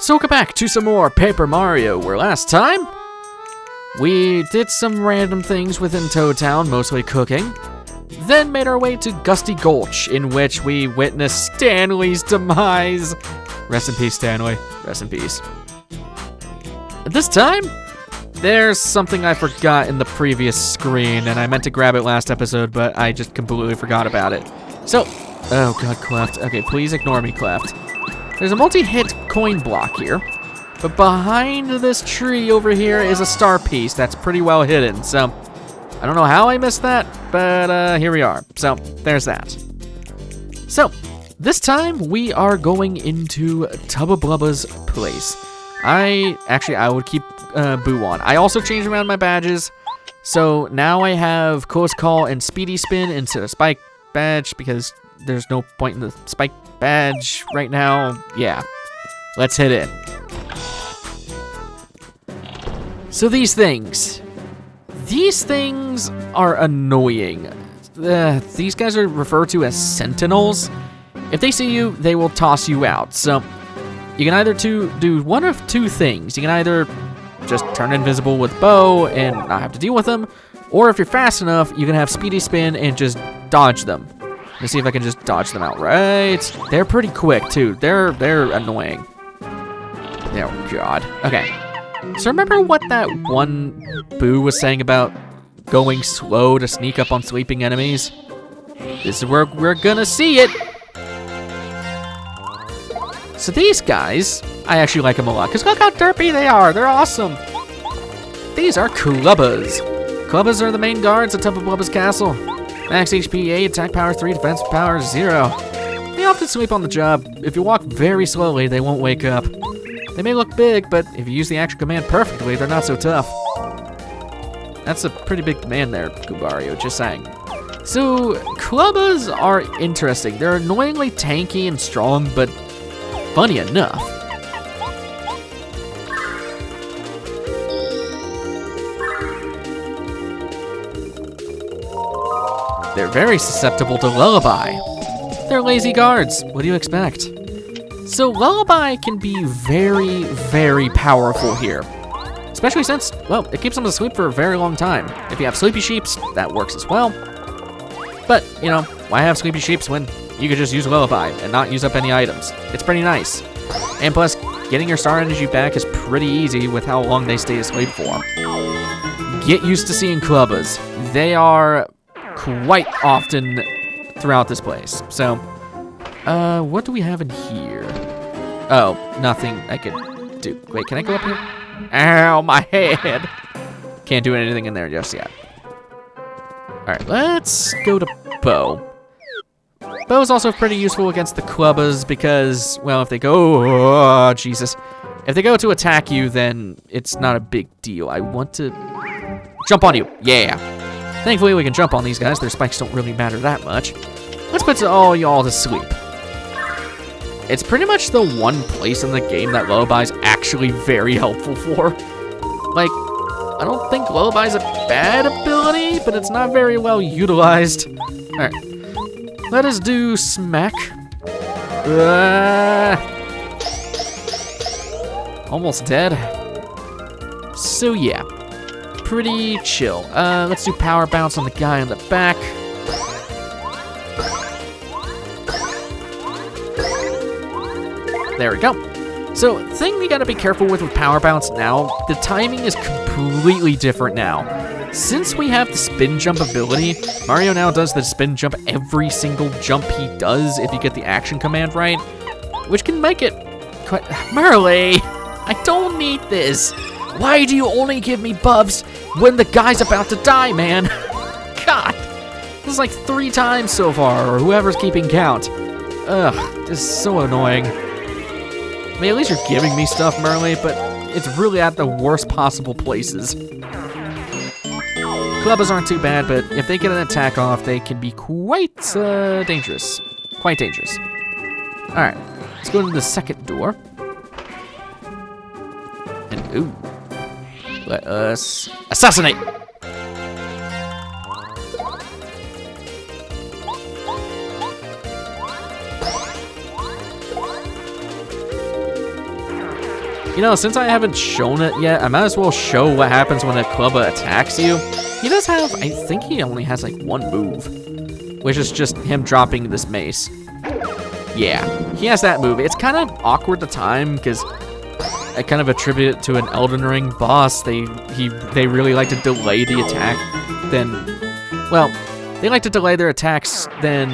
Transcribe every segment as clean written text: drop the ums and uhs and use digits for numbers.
So welcome back to some more Paper Mario, where last time we did some random things within Toad Town, mostly cooking, then made our way to Gusty Gulch, in which we witnessed Stanley's demise. Rest in peace, Stanley. Rest in peace. At this time, there's something I forgot in the previous screen, and I meant to grab it last episode, but I just completely forgot about it. So, oh god, Cleft. Okay, please ignore me, Cleft. There's a multi-hit coin block here, but behind this tree over here is a star piece that's pretty well hidden, so I don't know how I missed that, but here we are. So, there's that. So, this time we are going into Tubba Blubba's place. I would keep Boo on. I also changed around my badges, so now I have Close Call and Speedy Spin instead of Spike Badge, because there's no point in the Spike Badge right now. Yeah, let's hit it. So these things are annoying. These guys are referred to as sentinels. If they see you, they will toss you out. So you can either do one of two things. You can either just turn invisible with Bo and not have to deal with them, or if you're fast enough, you can have Speedy Spin and just dodge them. Let's see if I can just dodge them outright. They're pretty quick too. They're annoying. Oh god. Okay. So remember what that one Boo was saying about going slow to sneak up on sleeping enemies? This is where we're gonna see it. So these guys, I actually like them a lot, because look how derpy they are. They're awesome. These are Clubbas. Clubbas are the main guards at Tubba Blubba's castle. Max HP 8, attack power 3, defense power 0. They often sleep on the job. If you walk very slowly, they won't wake up. They may look big, but if you use the action command perfectly, they're not so tough. That's a pretty big command there, Mario, just saying. So, Clubbas are interesting. They're annoyingly tanky and strong, but funny enough. They're very susceptible to Lullaby. They're lazy guards. What do you expect? So Lullaby can be very, very powerful here. Especially since, well, it keeps them asleep for a very long time. If you have Sleepy Sheeps, that works as well. But, you know, why have Sleepy Sheeps when you could just use Lullaby and not use up any items? It's pretty nice. And plus, getting your star energy back is pretty easy with how long they stay asleep for. Get used to seeing Clubbas. They are quite often throughout this place. So, what do we have in here? Oh, nothing I could do. Wait, can I go up here? Ow, my head. Can't do anything in there just yet. Alright, let's go to Bo. Bo's also pretty useful against the Clubbas because, well, if they go, oh, Jesus. If they go to attack you, then it's not a big deal. I want to jump on you. Yeah. Thankfully, we can jump on these guys. Their spikes don't really matter that much. Let's put all y'all to sleep. It's pretty much the one place in the game that Lullaby's actually very helpful for. Like, I don't think Lullaby's a bad ability, but it's not very well utilized. Alright. Let us do Smack. Almost dead. So yeah. Pretty chill. Let's do Power Bounce on the guy in the back. There we go. So, thing we gotta be careful with Power Bounce now, the timing is completely different now. Since we have the spin jump ability, Mario now does the spin jump every single jump he does if you get the action command right, which can make it quite... Merle, I don't need this. Why do you only give me buffs when the guy's about to die, man? God, this is like 3 times so far, or whoever's keeping count. Ugh, this is so annoying. I mean, at least you're giving me stuff, Merle, but it's really at the worst possible places. Clubbas aren't too bad, but if they get an attack off, they can be quite dangerous. Quite dangerous. Alright, let's go to the second door. And, ooh. Let us assassinate! You know, since I haven't shown it yet, I might as well show what happens when a Clubba attacks you. He does have, I think he only has like one move, which is just him dropping this mace. Yeah, he has that move. It's kind of awkward to time because I kind of attribute it to an Elden Ring boss. They really like to delay the attack they like to delay their attacks than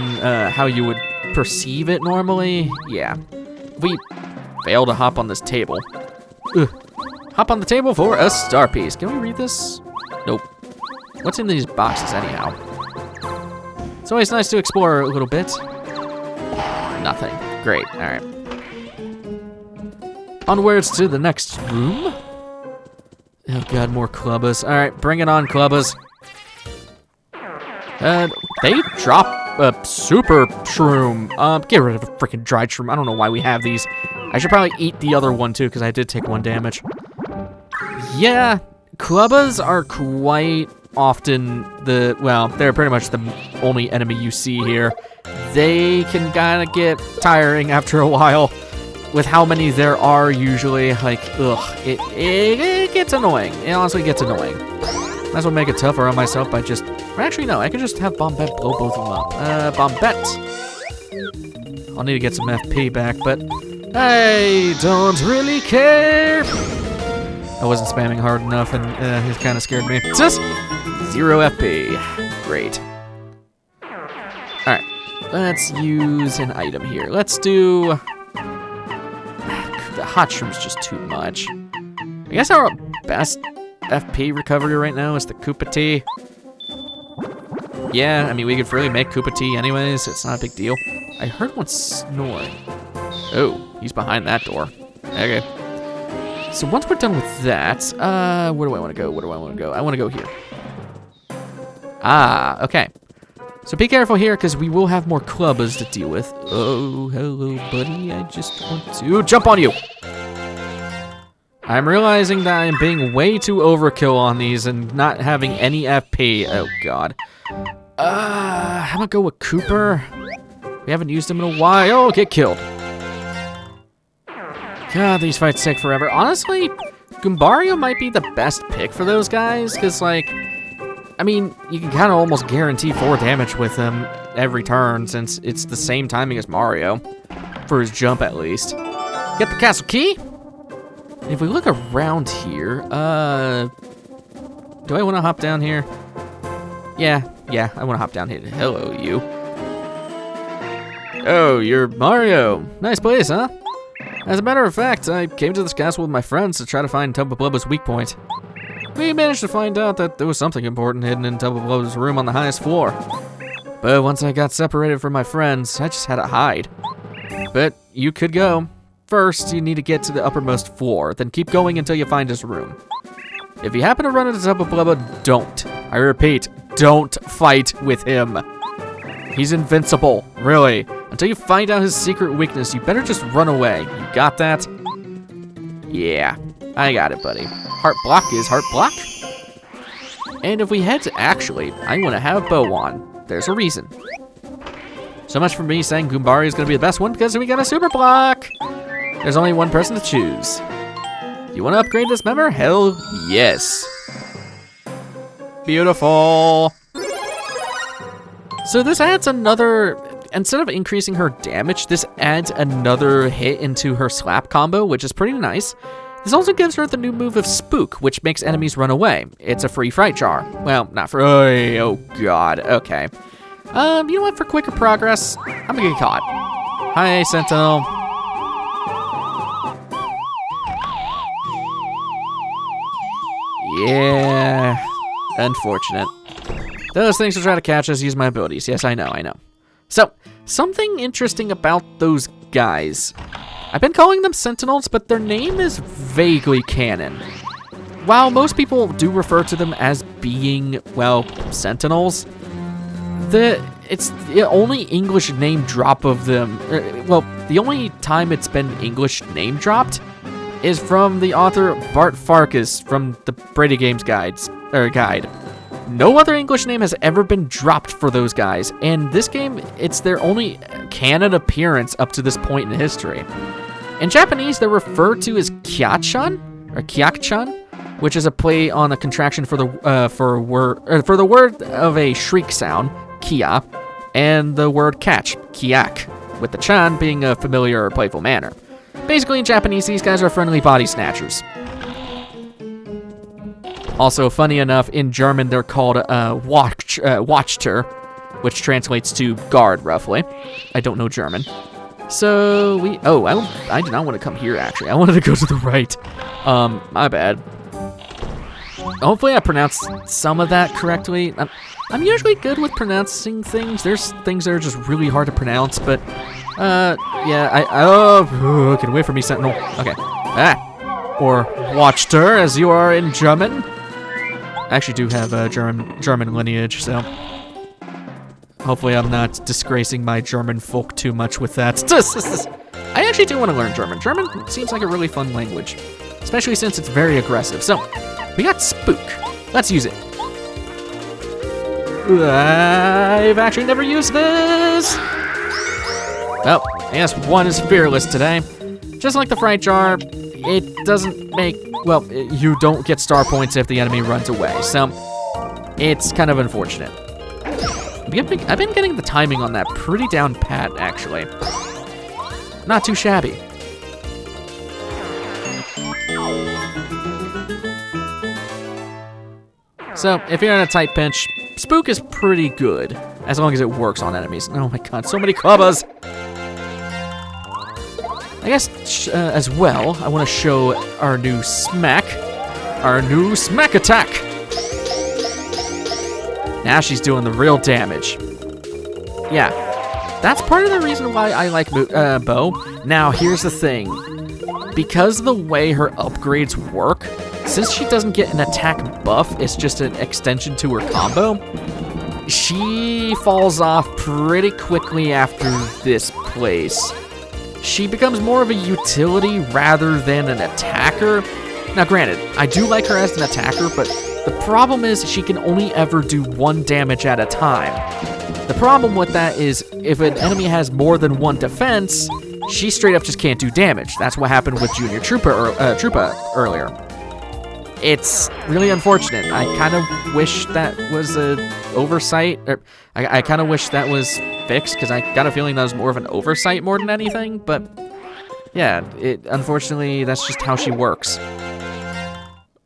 how you would perceive it normally. Yeah. We fail to hop on this table. Ugh. Hop on the table for a star piece. Can we read this? Nope. What's in these boxes anyhow? It's always nice to explore a little bit. Nothing. Great. All right. Onwards to the next room. Oh god, more Clubbas. All right, bring it on, Clubbas. They drop a super shroom. Get rid of a freaking dried shroom. I don't know why we have these. I should probably eat the other one too, because I did take 1 damage. Yeah, Clubbas are quite often they're pretty much the only enemy you see here. They can kind of get tiring after a while with how many there are usually. Like, ugh, it gets annoying. It honestly gets annoying. Might as well make it tougher on myself by just... Actually, no, I could just have Bombette blow both of them up. Bombette! I'll need to get some FP back, but I don't really care. I wasn't spamming hard enough, and it kind of scared me. Just 0 FP. Great. Alright, let's use an item here. Let's do... The hot shroom's just too much. I guess our best FP recovery right now is the Koopa Tea. Yeah, I mean, we could really make Koopa Tea anyways. It's not a big deal. I heard one snoring. Oh, he's behind that door. Okay. So once we're done with that, where do I want to go? Where do I want to go? I want to go here. Ah, okay. So be careful here, because we will have more Clubbas to deal with. Oh, hello, buddy. I just want to jump on you. I'm realizing that I'm being way too overkill on these and not having any FP. Oh, God. How about go with Cooper? We haven't used him in a while. Oh, get killed. God, these fights take forever. Honestly, Goombario might be the best pick for those guys, because, like, I mean, you can kind of almost guarantee 4 damage with him every turn, since it's the same timing as Mario, for his jump at least. Get the castle key. If we look around here, do I want to hop down here? Yeah, I want to hop down here. Hello, you. Oh, you're Mario. Nice place, huh? As a matter of fact, I came to this castle with my friends to try to find Tubba Blubba's weak point. We managed to find out that there was something important hidden in Tubba Blubba's room on the highest floor. But once I got separated from my friends, I just had to hide. But you could go. First, you need to get to the uppermost floor, then keep going until you find his room. If you happen to run into Tubba Blubba, don't. I repeat, don't fight with him. He's invincible, really. Until you find out his secret weakness, you better just run away. You got that? Yeah, I got it, buddy. Heart block is heart block. And if we head to actually, I want to have Bow on. There's a reason. So much for me saying Goombario is going to be the best one because we got a super block. There's only one person to choose. You want to upgrade this member? Hell yes. Beautiful. So this adds another, instead of increasing her damage, this adds another hit into her slap combo, which is pretty nice. This also gives her the new move of Spook, which makes enemies run away. It's a free fright jar. Well, not for, oh god, okay. You know what, for quicker progress, I'm gonna get caught. Hi, Sentinel. Yeah, unfortunate. Those things will try to catch us, use my abilities. Yes, I know. So, something interesting about those guys. I've been calling them Sentinels, but their name is vaguely canon. While most people do refer to them as being, well, Sentinels, it's the only English name drop of them, the only time it's been English name dropped is from the author Bart Farkas from the Brady Games guide. No other English name has ever been dropped for those guys, and this game, it's their only canon appearance up to this point in history. In Japanese, they're referred to as kyachan, or kyakchan, which is a play on the contraction for the word of a shriek sound, kia, and the word catch, kyak, with the chan being a familiar or playful manner. Basically, in Japanese, these guys are friendly body snatchers. Also, funny enough, in German, they're called Wachter, which translates to guard, roughly. I don't know German. So, I did not want to come here, actually. I wanted to go to the right. My bad. Hopefully I pronounced some of that correctly. I'm usually good with pronouncing things. There's things that are just really hard to pronounce, but, yeah, get away from me, Sentinel. Okay. Or Wachter, as you are in German. I actually do have a German lineage, so hopefully I'm not disgracing my German folk too much with that. I actually do want to learn German. German seems like a really fun language, especially since it's very aggressive. So, we got Spook. Let's use it. I've actually never used this. Well, I guess one is fearless today. Just like the Fright Jar, it doesn't make, well, you don't get star points if the enemy runs away, so it's kind of unfortunate. I've been getting the timing on that pretty down pat, actually. Not too shabby. So, if you're in a tight pinch, Spook is pretty good, as long as it works on enemies. Oh my god, so many Clubbas! I guess, as well, I want to show our new smack attack! Now she's doing the real damage. Yeah, that's part of the reason why I like Bo. Now, here's the thing. Because of the way her upgrades work, since she doesn't get an attack buff, it's just an extension to her combo, she falls off pretty quickly after this place. She becomes more of a utility rather than an attacker. Now granted, I do like her as an attacker, but the problem is she can only ever do 1 damage at a time. The problem with that is if an enemy has more than 1 defense, she straight up just can't do damage. That's what happened with Junior Troopa earlier. It's really unfortunate. I kind of wish that was an oversight. I kind of wish that was fixed, because I got a feeling that was more of an oversight more than anything. But yeah, unfortunately, that's just how she works.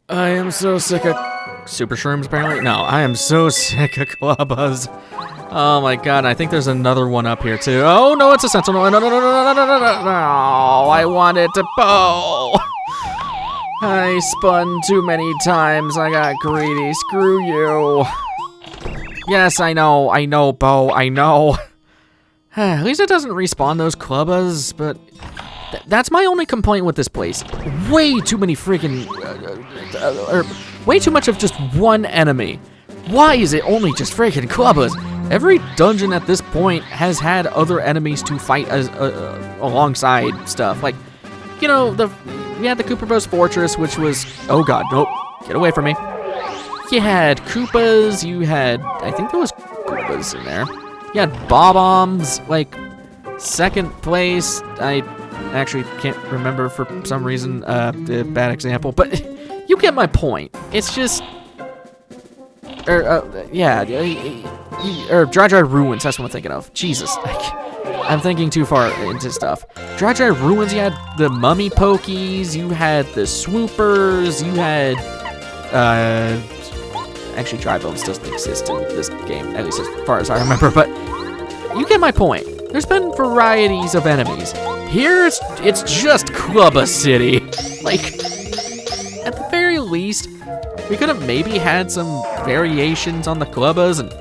I am so sick of Super Shrooms, apparently. No, I am so sick of Clubbas. Oh my god, I think there's another one up here too. Oh no, it's a Sentinel. No, I wanted to bow. I spun too many times. I got greedy. Screw you. Yes, I know, Bo, I know. At least it doesn't respawn those Clubbas, but that's my only complaint with this place. Way too many freaking, way too much of just one enemy. Why is it only just freaking Clubbas? Every dungeon at this point has had other enemies to fight alongside stuff. Like, you know, we had the Koopa Bros Fortress, which was, oh god, nope, get away from me. You had Koopas, you had, I think there was Koopas in there. You had Bob-ombs, like, second place. I actually can't remember for some reason, a bad example, but you get my point. It's just, yeah, Dry Dry Ruins, that's what I'm thinking of. Jesus, I'm thinking too far into stuff. Dry Dry Ruins, you had the Mummy Pokies, you had the Swoopers, you had, actually Dry Bones doesn't exist in this game, at least as far as I remember, but you get my point. There's been varieties of enemies. Here, it's just Clubba City. Like, at the very least, we could have maybe had some variations on the Clubbas, and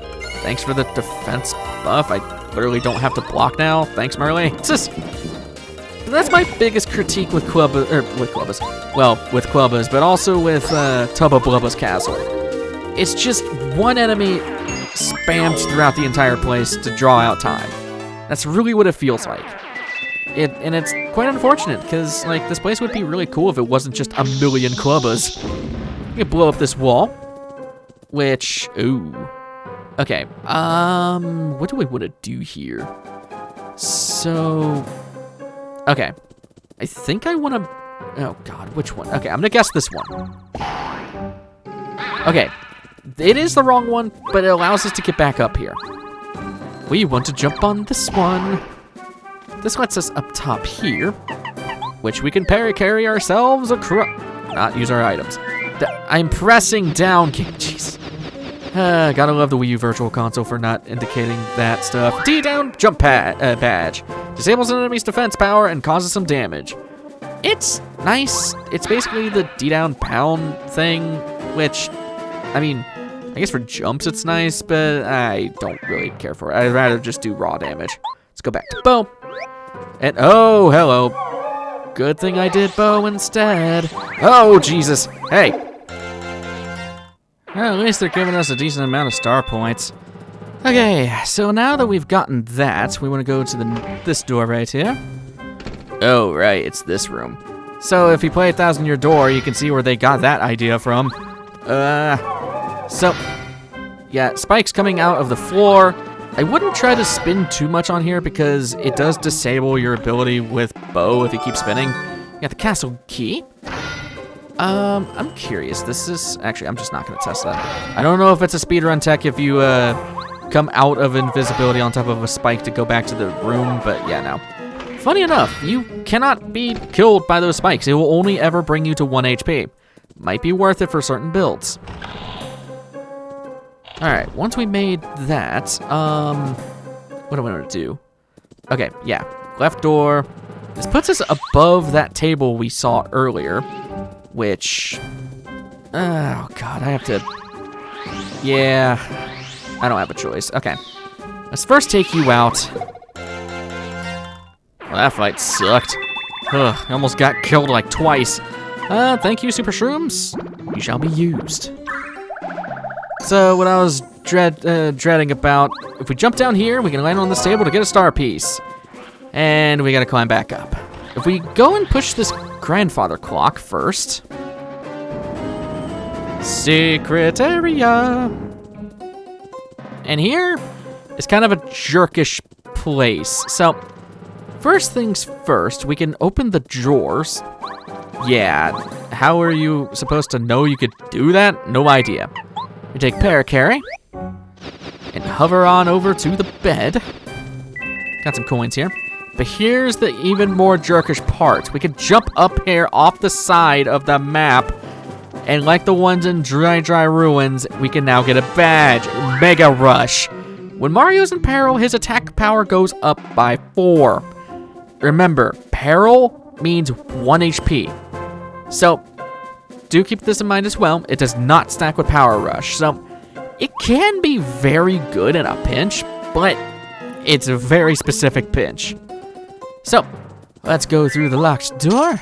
thanks for the defense buff. I literally don't have to block now. Thanks, Merle. It's just, that's my biggest critique with Clubbas. Well, with Clubbas, but also with Tubba Blubba's castle. It's just one enemy spammed throughout the entire place to draw out time. That's really what it feels like. And it's quite unfortunate, because like this place would be really cool if it wasn't just a million Clubbas. You can blow up this wall, which, ooh. Okay, what do we want to do here? So, okay. I think I want to... Oh, God, which one? Okay, I'm going to guess this one. Okay, it is the wrong one, but it allows us to get back up here. We want to jump on this one. This lets us up top here, which we can carry ourselves across. Not use our items. I'm pressing down. Jeez. Gotta love the Wii U Virtual Console for not indicating that stuff. D down jump badge. Disables an enemy's defense power and causes some damage. It's nice. It's basically the D down pound thing, which, I mean, I guess for jumps it's nice, but I don't really care for it. I'd rather just do raw damage. Let's go back to bow. And oh, hello. Good thing I did bow instead. Oh, Jesus. Hey. Well, at least they're giving us a decent amount of star points. Okay, so now that we've gotten that, we want to go to this door right here. Oh, right, it's this room. So if you play 1,000 Year Door, you can see where they got that idea from. So, yeah, spikes coming out of the floor. I wouldn't try to spin too much on here because it does disable your ability with bow if you keep spinning. You got the castle key. I'm curious. This is... Actually, I'm just not going to test that. I don't know if it's a speedrun tech if you come out of invisibility on top of a spike to go back to the room, but yeah, no. Funny enough, you cannot be killed by those spikes. It will only ever bring you to 1 HP. Might be worth it for certain builds. Alright, once we made that, what do I want to do? Okay, yeah, left door. This puts us above that table we saw earlier, which, oh God, I have to, yeah, I don't have a choice. Okay, let's first take you out. Well, that fight sucked. Ugh, I almost got killed like twice. Thank you, Super Shrooms. You shall be used. So what I was dreading about, if we jump down here, we can land on this table to get a star piece. And we gotta climb back up. If we go and push this grandfather clock first. Secret area. And here is kind of a jerkish place. So, first things first, we can open the drawers. Yeah, how are you supposed to know you could do that? No idea. We take Paracarry and hover on over to the bed. Got some coins here. But here's the even more jerkish part. We can jump up here off the side of the map, and like the ones in Dry Ruins, we can now get a badge, Mega Rush. When Mario's in peril, his attack power goes up by 4. Remember, peril means 1 HP. So, do keep this in mind as well. It does not stack with Power Rush, so it can be very good in a pinch, but it's a very specific pinch. So, let's go through the locked door.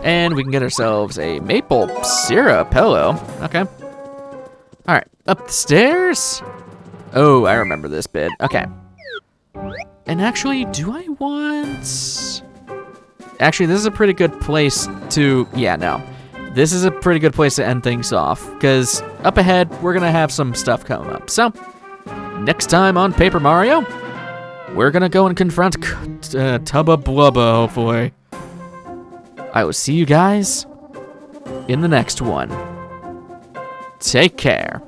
And we can get ourselves a maple syrup pillow. Okay. Alright, up the stairs. Oh, I remember this bit. Okay. And actually, do I want... Actually, this is a pretty good place to... Yeah, no. This is a pretty good place to end things off, because up ahead, we're going to have some stuff coming up. So, next time on Paper Mario, we're going to go and confront Tubba Blubba, hopefully. I will see you guys in the next one. Take care.